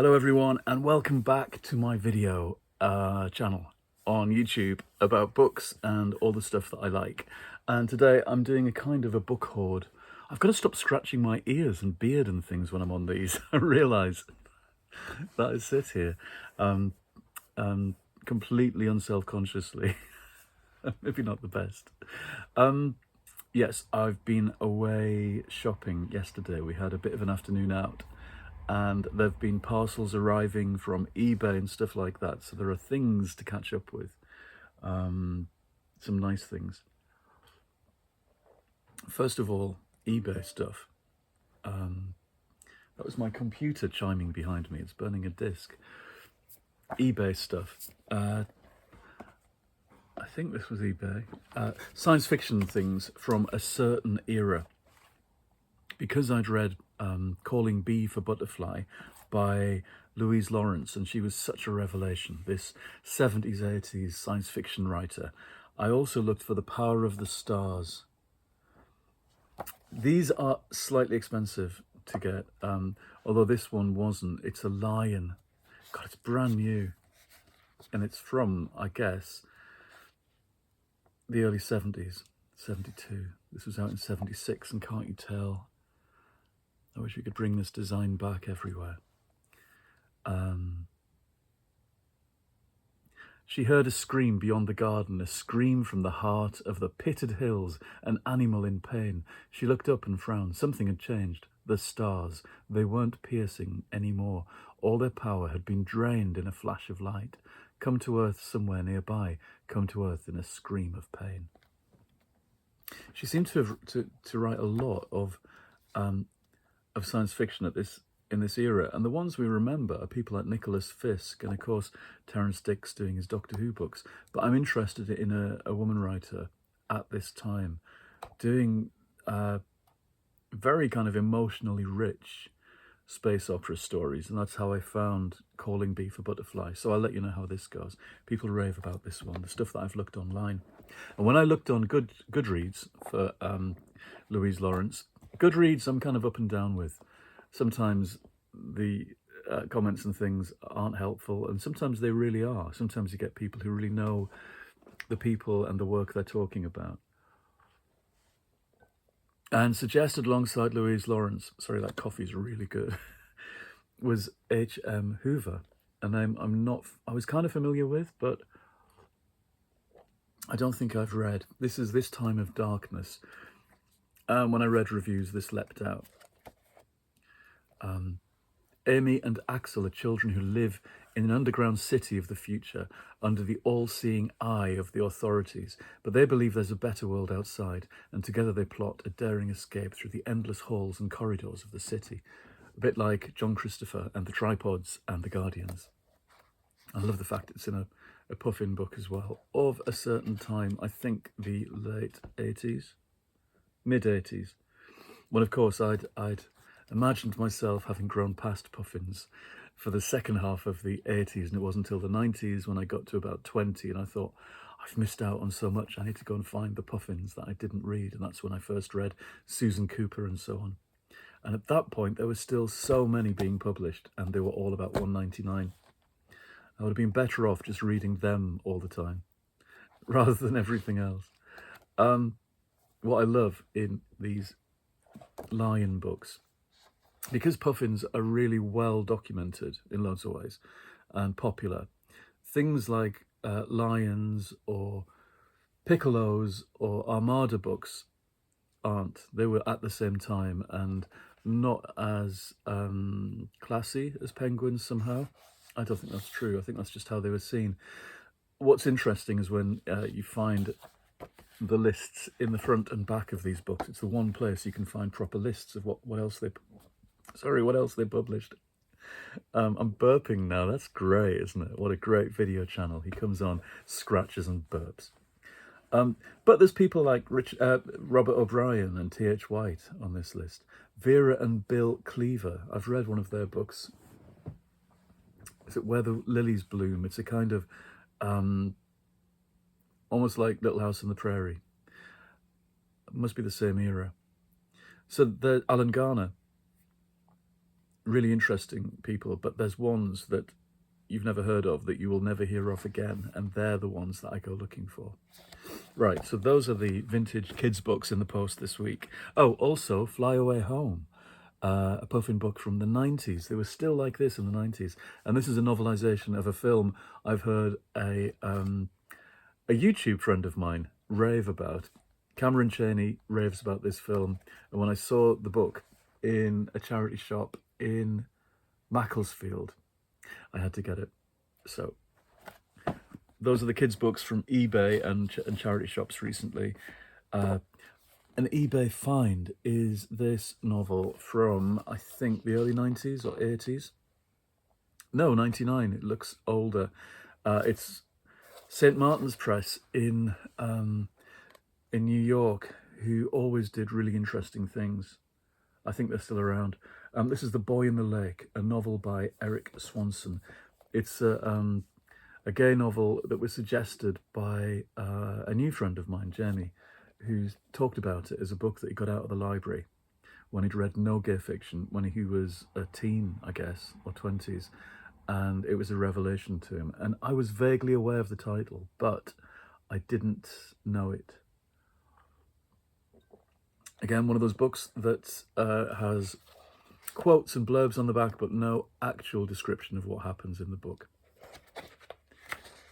Hello everyone and welcome back to my video channel on YouTube about books and all the stuff that I like. And today I'm doing a kind of a book hoard. I've got to stop scratching my ears and beard and things when I'm on these. I realise that I sit here completely unself-consciously. Maybe not the best. Yes, I've been away shopping yesterday. We had a bit of an afternoon out. And there've been parcels arriving from eBay and stuff like that. So there are things to catch up with, some nice things. First of all, eBay stuff. That was my computer chiming behind me. It's burning a disc. eBay stuff. I think this was eBay. Science fiction things from a certain era. Because I'd read Calling Bee for Butterfly by Louise Lawrence, and she was such a revelation, this 70s, 80s science fiction writer. I also looked for The Power of the Stars. These are slightly expensive to get, although this one wasn't. It's a lion. God, it's brand new. And it's from, I guess, the early 70s, 72. This was out in 76, and can't you tell? I wish we could bring this design back everywhere. She heard a scream beyond the garden, a scream from the heart of the pitted hills, an animal in pain. She looked up and frowned. Something had changed. The stars, they weren't piercing anymore. All their power had been drained in a flash of light. Come to earth somewhere nearby. Come to earth in a scream of pain. She seemed to have to write a lot of science fiction in this era, and the ones we remember are people like Nicholas Fisk and of course Terrance Dicks doing his Doctor Who books. But I'm interested in a woman writer at this time doing very kind of emotionally rich space opera stories, and that's how I found Calling Bee for Butterfly. So I'll let you know how this goes. People rave about this one, the stuff that I've looked online. And when I looked on Goodreads for Louise Lawrence, Goodreads I'm kind of up and down with. Sometimes the comments and things aren't helpful, and sometimes they really are. Sometimes you get people who really know the people and the work they're talking about. And suggested alongside Louise Lawrence, sorry, that coffee's really good, was H.M. Hoover, a name I was kind of familiar with, but I don't think I've read. This is This Time of Darkness. When I read reviews, this leapt out. Amy and Axel are children who live in an underground city of the future under the all-seeing eye of the authorities, but they believe there's a better world outside, and together they plot a daring escape through the endless halls and corridors of the city, a bit like John Christopher and the Tripods and the Guardians. I love the fact it's in a Puffin book as well, of a certain time, I think the late 80s, mid-80s, when of course I'd imagined myself having grown past Puffins for the second half of the 80s, and it wasn't until the 90s when I got to about 20 and I thought, I've missed out on so much, I need to go and find the Puffins that I didn't read. And that's when I first read Susan Cooper and so on. And at that point there were still so many being published, and they were all about $1.99. I would have been better off just reading them all the time rather than everything else. What I love in these lion books, because Puffins are really well documented in loads of ways and popular, things like lions or piccolos or armada books aren't. They were at the same time and not as classy as penguins somehow. I don't think that's true. I think that's just how they were seen. What's interesting is when you find the lists in the front and back of these books. It's the one place you can find proper lists of what else they published. I'm burping now. That's great, isn't it? What a great video channel. He comes on, scratches and burps. But there's people like Robert O'Brien and T.H. White on this list. Vera and Bill Cleaver. I've read one of their books. Is it Where the Lilies Bloom? It's a kind of almost like Little House on the Prairie. It must be the same era. So the Alan Garner really interesting people, but there's ones that you've never heard of that you will never hear of again, and they're the ones that I go looking for. Right, so those are the vintage kids books in the post this week. Oh, also Fly Away Home, a puffin book from the 90s. They were still like this in the 90s, and this is a novelization of a film I've heard a YouTube friend of mine rave about. Cameron Chaney raves about this film, and when I saw the book in a charity shop in Macclesfield, I had to get it. So those are the kids' books from eBay and charity shops recently. An eBay find is this novel from, I think, the early 90s or 80s. No, 99. It looks older. It's St. Martin's Press in New York, who always did really interesting things. I think they're still around. This is The Boy in the Lake, a novel by Eric Swanson. It's a gay novel that was suggested by a new friend of mine, Jamie, who's talked about it as a book that he got out of the library when he'd read no gay fiction when he was a teen, I guess, or 20s, and it was a revelation to him. And I was vaguely aware of the title, but I didn't know it. Again, one of those books that has quotes and blurbs on the back, but no actual description of what happens in the book.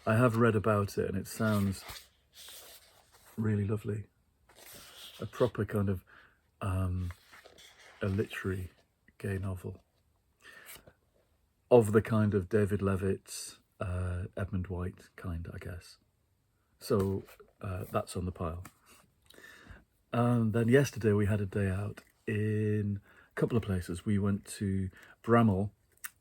I have read about it, and it sounds really lovely. A proper kind of a literary gay novel of the kind of David Levitt's, Edmund White kind, I guess. So that's on the pile. And then yesterday we had a day out in a couple of places. We went to Bramall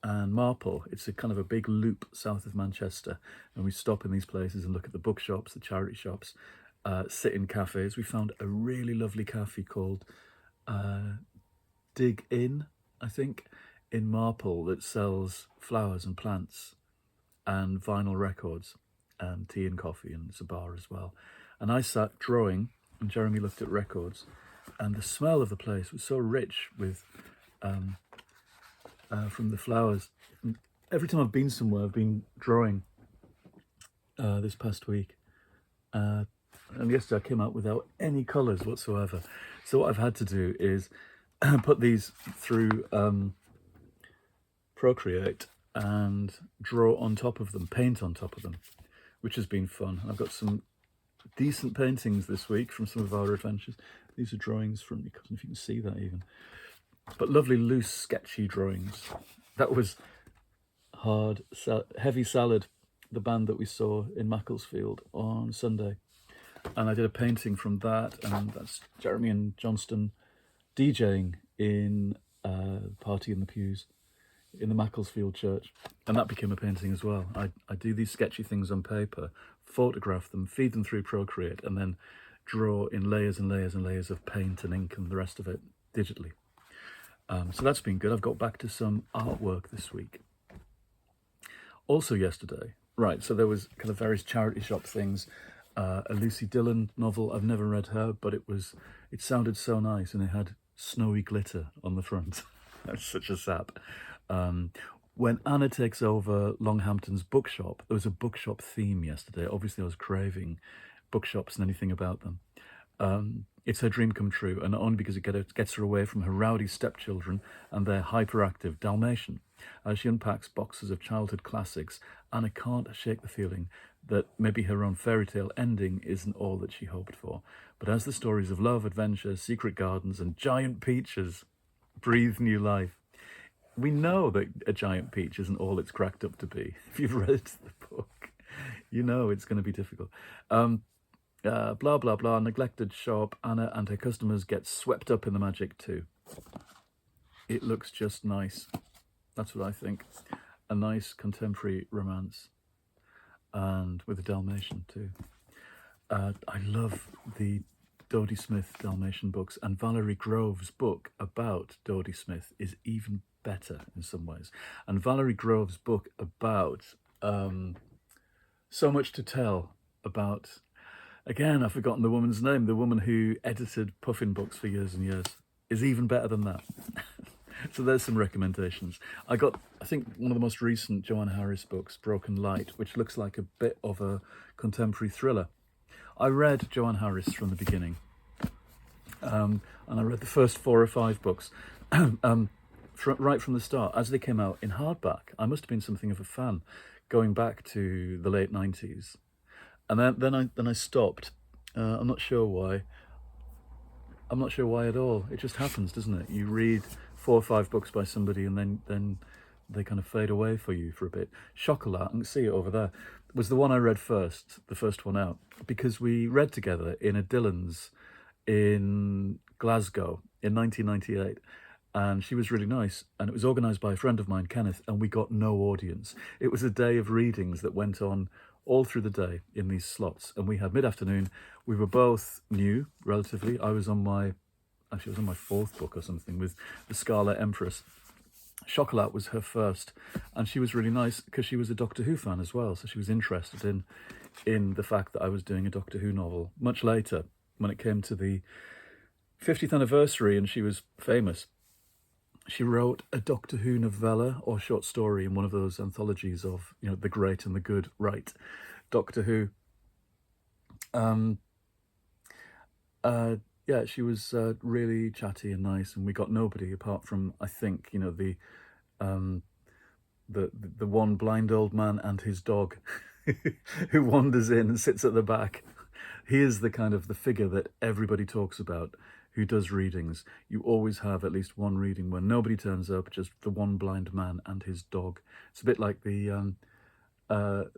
and Marple. It's a kind of a big loop south of Manchester, and we stop in these places and look at the bookshops, the charity shops, sit in cafes. We found a really lovely cafe called Dig In, I think, in Marple, that sells flowers and plants and vinyl records and tea and coffee, and it's a bar as well. And I sat drawing, and Jeremy looked at records, and the smell of the place was so rich with from the flowers. And every time I've been somewhere, I've been drawing this past week, and yesterday I came out without any colours whatsoever. So what I've had to do is put these through Procreate and draw on top of them, paint on top of them, which has been fun. I've got some decent paintings this week from some of our adventures. These are drawings from, I don't know if you can see that even, but lovely loose sketchy drawings. That was Heavy Salad, the band that we saw in Macclesfield on Sunday, and I did a painting from that, and that's Jeremy and Johnston DJing in Party in the Pews in the Macclesfield church, and that became a painting as well. I do these sketchy things on paper, photograph them, feed them through Procreate, and then draw in layers and layers and layers of paint and ink and the rest of it digitally. So that's been good. I've got back to some artwork this week. Also yesterday, right, so there was kind of various charity shop things. A Lucy Dillon novel. I've never read her, but it sounded so nice, and it had snowy glitter on the front. That's such a sap. When Anna takes over Longhampton's bookshop, there was a bookshop theme yesterday. Obviously, I was craving bookshops and anything about them. It's her dream come true, and not only because it gets her away from her rowdy stepchildren and their hyperactive Dalmatian. As she unpacks boxes of childhood classics, Anna can't shake the feeling that maybe her own fairy tale ending isn't all that she hoped for. But as the stories of love, adventure, secret gardens, and giant peaches breathe new life, we know that a giant peach isn't all it's cracked up to be. If you've read the book, you know it's going to be difficult. Blah, blah, blah, neglected shop. Anna and her customers get swept up in the magic too. It looks just nice. That's what I think. A nice contemporary romance. And with a Dalmatian too. I love the Dodie Smith Dalmatian books, and Valerie Grove's book about Dodie Smith is even better in some ways. And Valerie Grove's book about So Much to Tell, about, again, I've forgotten the woman's name, the woman who edited Puffin books for years and years, is even better than that. So there's some recommendations. I think, one of the most recent Joanne Harris books, Broken Light, which looks like a bit of a contemporary thriller. I read Joanne Harris from the beginning, and I read the first 4 or 5 books right from the start as they came out in hardback. I must have been something of a fan, going back to the late 90s, and then I stopped. I'm not sure why. I'm not sure why at all. It just happens, doesn't it? You read 4 or 5 books by somebody, and then they kind of fade away for you for a bit. Chocolat, I can see it over there, was the one I read first, the first one out, because we read together in a Dillon's in Glasgow in 1998. And she was really nice, and it was organised by a friend of mine, Kenneth, and we got no audience. It was a day of readings that went on all through the day in these slots, and we had mid-afternoon. We were both new, relatively. I was on my 4th book or something with The Scarlet Empress. Chocolat was her first, and she was really nice because she was a Doctor Who fan as well, so she was interested in the fact that I was doing a Doctor Who novel. Much later, when it came to the 50th anniversary and she was famous, she wrote a Doctor Who novella or short story in one of those anthologies of, the great and the good, right? Doctor Who. Yeah, she was really chatty and nice, and we got nobody apart from, I think, the one blind old man and his dog who wanders in and sits at the back. He is the kind of the figure that everybody talks about who does readings. You always have at least one reading where nobody turns up, just the one blind man and his dog. It's a bit like the Rime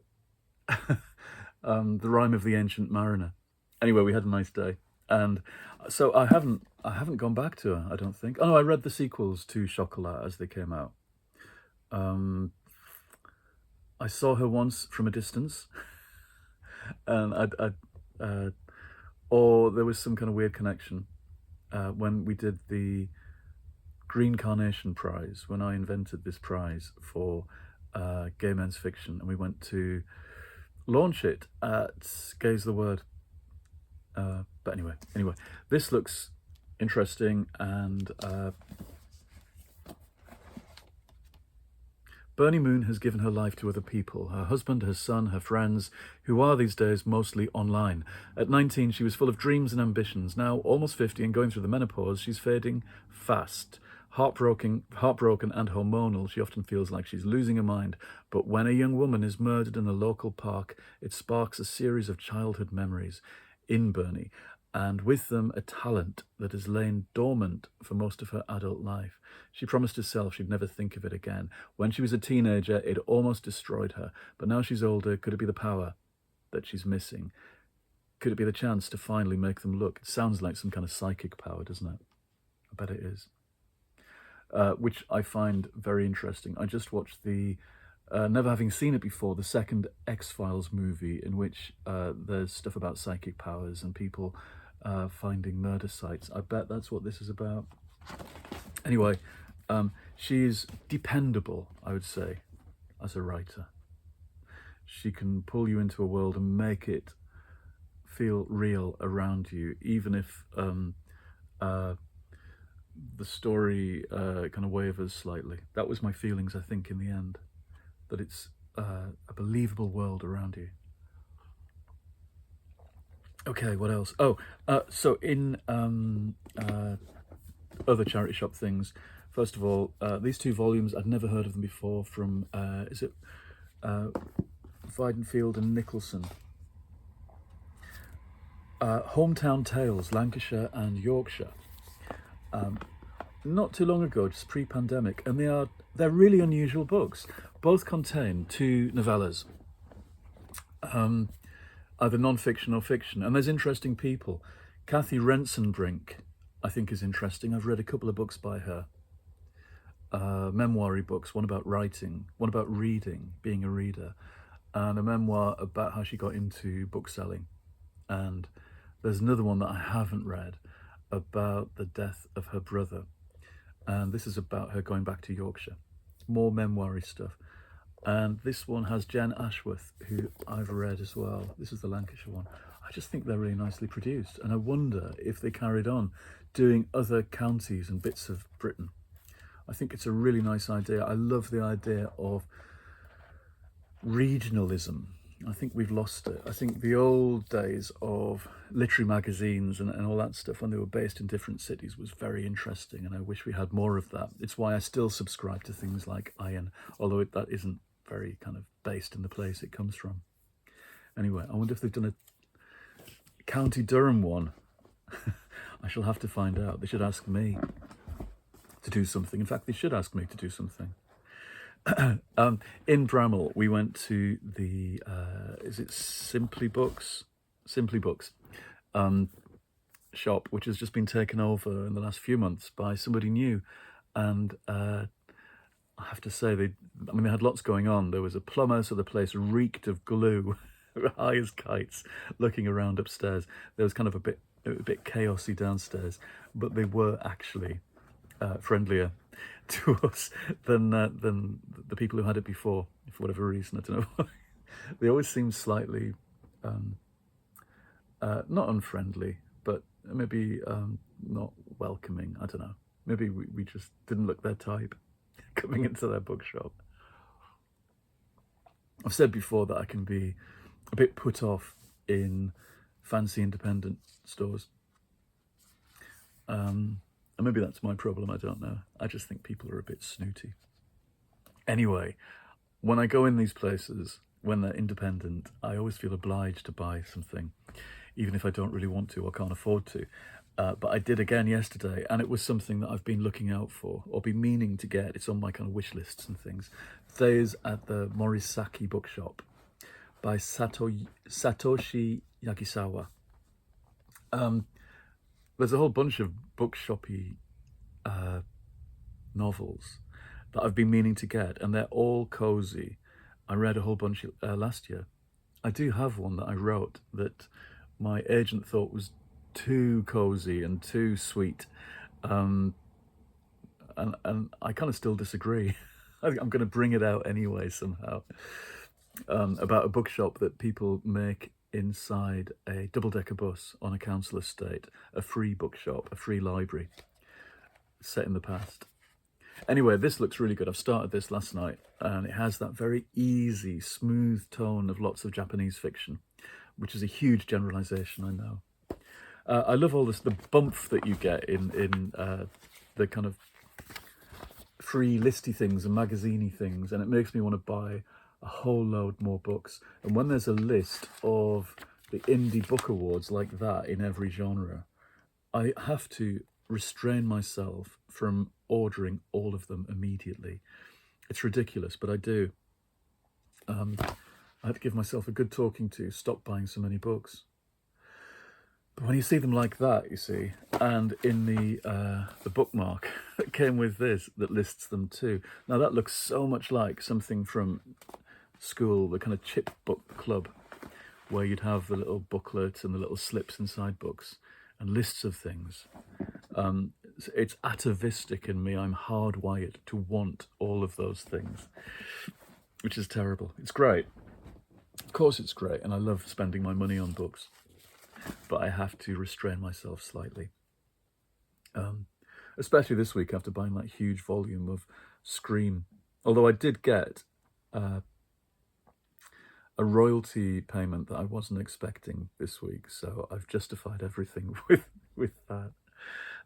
of the Ancient Mariner. Anyway, we had a nice day, and so I haven't gone back to her, I don't think. Oh no, I read the sequels to Chocolat as they came out. I saw her once from a distance, and or there was some kind of weird connection when we did the Green Carnation Prize, when I invented this prize for gay men's fiction, and we went to launch it at Gay's the Word. But anyway, this looks interesting, and Bernie Moon has given her life to other people, her husband, her son, her friends, who are these days mostly online. At 19, she was full of dreams and ambitions. Now, almost 50 and going through the menopause, she's fading fast. Heartbroken and hormonal, she often feels like she's losing her mind. But when a young woman is murdered in a local park, it sparks a series of childhood memories in Bernie, and with them a talent that has lain dormant for most of her adult life. She promised herself she'd never think of it again. When she was a teenager, it almost destroyed her. But now she's older, could it be the power that she's missing? Could it be the chance to finally make them look? It sounds like some kind of psychic power, doesn't it? I bet it is. Which I find very interesting. I just watched the, never having seen it before, the second X-Files movie, in which there's stuff about psychic powers and people finding murder sites. I bet that's what this is about. Anyway, she's dependable, I would say, as a writer. She can pull you into a world and make it feel real around you, even if the story kind of wavers slightly. That was my feelings, I think, in the end, that it's a believable world around you. Okay, what else? So in other charity shop things, first of all, these 2 volumes, I'd never heard of them before, from, is it Weidenfield and Nicholson? Hometown Tales, Lancashire and Yorkshire. Not too long ago, just pre-pandemic, and they're really unusual books. Both contain 2 novellas, either non-fiction or fiction, and there's interesting people. Kathy Rensenbrink, I think, is interesting. I've read a couple of books by her, memoir-y books, one about writing, one about reading, being a reader, and a memoir about how she got into bookselling. And there's another one that I haven't read about the death of her brother, and this is about her going back to Yorkshire. More memoir-y stuff. And this one has Jen Ashworth, who I've read as well. This is the Lancashire one. I just think they're really nicely produced, and I wonder if they carried on doing other counties and bits of Britain. I think it's a really nice idea. I love the idea of regionalism. I think we've lost it. I think the old days of literary magazines and all that stuff, when they were based in different cities, was very interesting, and I wish we had more of that. It's why I still subscribe to things like Iron, although that isn't very kind of based in the place it comes from. Anyway, I wonder if they've done a County Durham one. I shall have to find out. They should ask me to do something. In fact, they should ask me to do something. In Bramall, we went to the is it Simply Books shop, which has just been taken over in the last few months by somebody new, and I have to say they had lots going on. There was a plumber, so the place reeked of glue, high as kites, looking around upstairs. There was kind of a bit chaosy downstairs, but they were actually friendlier to us than the people who had it before, for whatever reason. I don't know. They always seem slightly not unfriendly, but maybe not welcoming. I don't know. Maybe we just didn't look their type coming into their bookshop. I've said before that I can be a bit put off in fancy independent stores. And maybe that's my problem, I don't know. I just think people are a bit snooty. Anyway, when I go in these places, when they're independent, I always feel obliged to buy something, even if I don't really want to or can't afford to. But I did again yesterday, and it was something that I've been looking out for, or been meaning to get. It's on my kind of wish lists and things. There's at the Morisaki bookshop by Satoshi Yagisawa. There's a whole bunch of bookshoppy novels that I've been meaning to get, and they're all cozy. I read a whole bunch last year. I do have one that I wrote that my agent thought was too cozy and too sweet, and I kind of still disagree. I'm going to bring it out anyway somehow, about a bookshop that people make inside a double-decker bus on a council estate, a free bookshop, a free library set in the past. Anyway, this looks really good. I've started this last night, and it has that very easy, smooth tone of lots of Japanese fiction, which is a huge generalization, I know. I love all this, the bump that you get in the kind of free listy things and magazine-y things, and it makes me want to buy a whole load more books. And when there's a list of the indie book awards like that in every genre, I have to restrain myself from ordering all of them immediately. It's ridiculous, but I do. I have to give myself a good talking to, stop buying so many books. But when you see them like that, you see, and in the bookmark that came with this that lists them too. Now that looks so much like something from school, the kind of chip book club, where you'd have the little booklets and the little slips inside books and lists of things. It's atavistic in me. I'm hardwired to want all of those things, which is terrible. It's great. Of course it's great, and I love spending my money on books, but I have to restrain myself slightly. Especially this week after buying that huge volume of Scream. Although I did get a royalty payment that I wasn't expecting this week, so I've justified everything with that.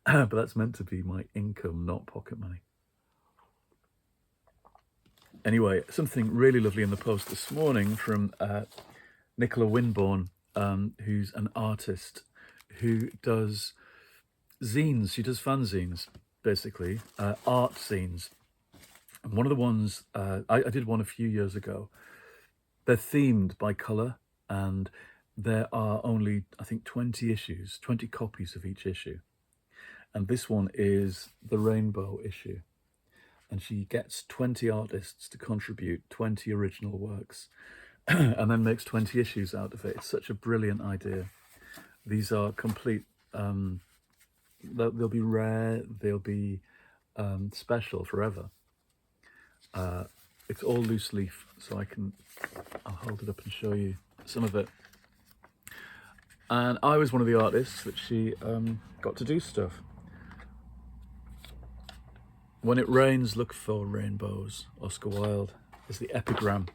But that's meant to be my income, not pocket money. Anyway, something really lovely in the post this morning from Nicola Winborn, who's an artist who does zines. She does fanzines, basically, art zines. And one of the ones, I did one a few years ago. They're themed by colour, and there are only, I think, 20 issues, 20 copies of each issue. And this one is the rainbow issue. And she gets 20 artists to contribute 20 original works and then makes 20 issues out of it. It's such a brilliant idea. These are complete, they'll be rare, they'll be special forever. It's all loose leaf, so I'll hold it up and show you some of it. And I was one of the artists that she got to do stuff. When it rains, look for rainbows. Oscar Wilde is the epigram.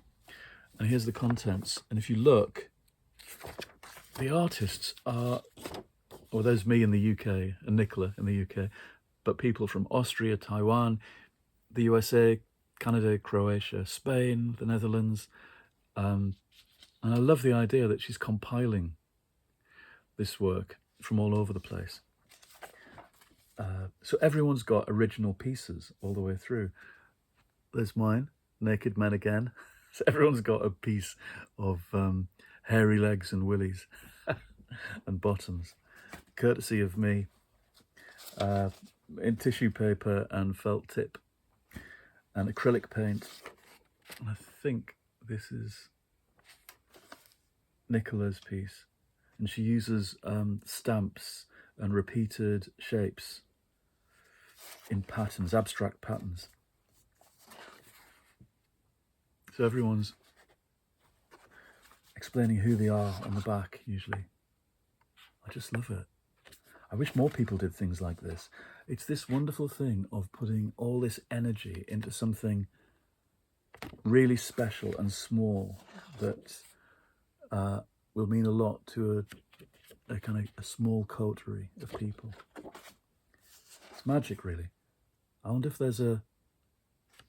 And here's the contents. And if you look, the artists are, well, there's me in the UK and Nicola in the UK, but people from Austria, Taiwan, the USA, Canada, Croatia, Spain, the Netherlands. And I love the idea that she's compiling this work from all over the place. So everyone's got original pieces all the way through. There's mine, Naked Men Again. So everyone's got a piece of hairy legs and willies and bottoms, courtesy of me, in tissue paper and felt tip and acrylic paint. And I think this is Nicola's piece, and she uses stamps and repeated shapes in patterns, abstract patterns. So everyone's explaining who they are on the back, usually. I just love it. I wish more people did things like this. It's this wonderful thing of putting all this energy into something really special and small that will mean a lot to a kind of a small coterie of people. It's magic, really. I wonder if there's a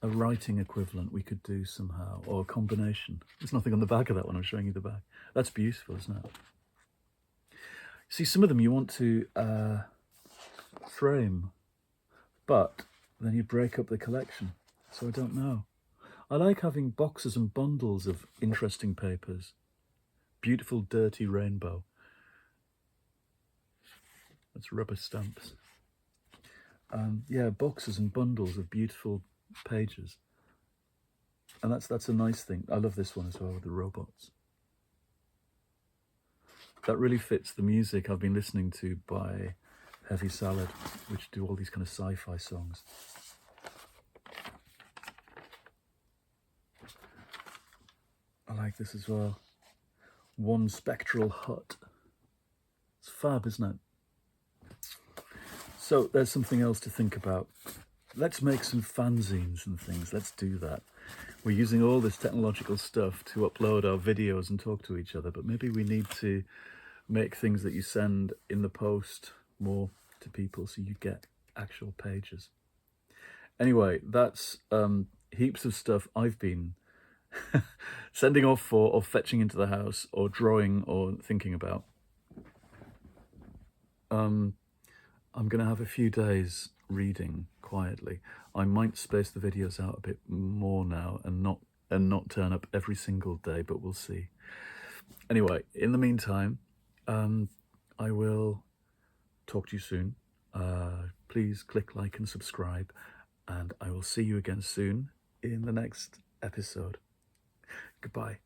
writing equivalent we could do somehow, or a combination. There's nothing on the back of that one. I'm showing you the back. That's beautiful, isn't it? See, some of them you want to frame, but then you break up the collection. So I don't know. I like having boxes and bundles of interesting papers. Beautiful dirty rainbow. That's rubber stamps. Yeah, boxes and bundles of beautiful pages. And that's a nice thing. I love this one as well with the robots. That really fits the music I've been listening to by Heavy Salad, which do all these kind of sci-fi songs. I like this as well. One spectral hut. It's fab, isn't it? So there's something else to think about. Let's make some fanzines and things. Let's do that. We're using all this technological stuff to upload our videos and talk to each other, but maybe we need to make things that you send in the post more to people so you get actual pages. Anyway, that's heaps of stuff I've been sending off for, or fetching into the house, or drawing, or thinking about. I'm going to have a few days reading quietly. I might space the videos out a bit more now and not turn up every single day, but we'll see. Anyway, in the meantime, I will talk to you soon. Please click like and subscribe, and I will see you again soon in the next episode. Goodbye.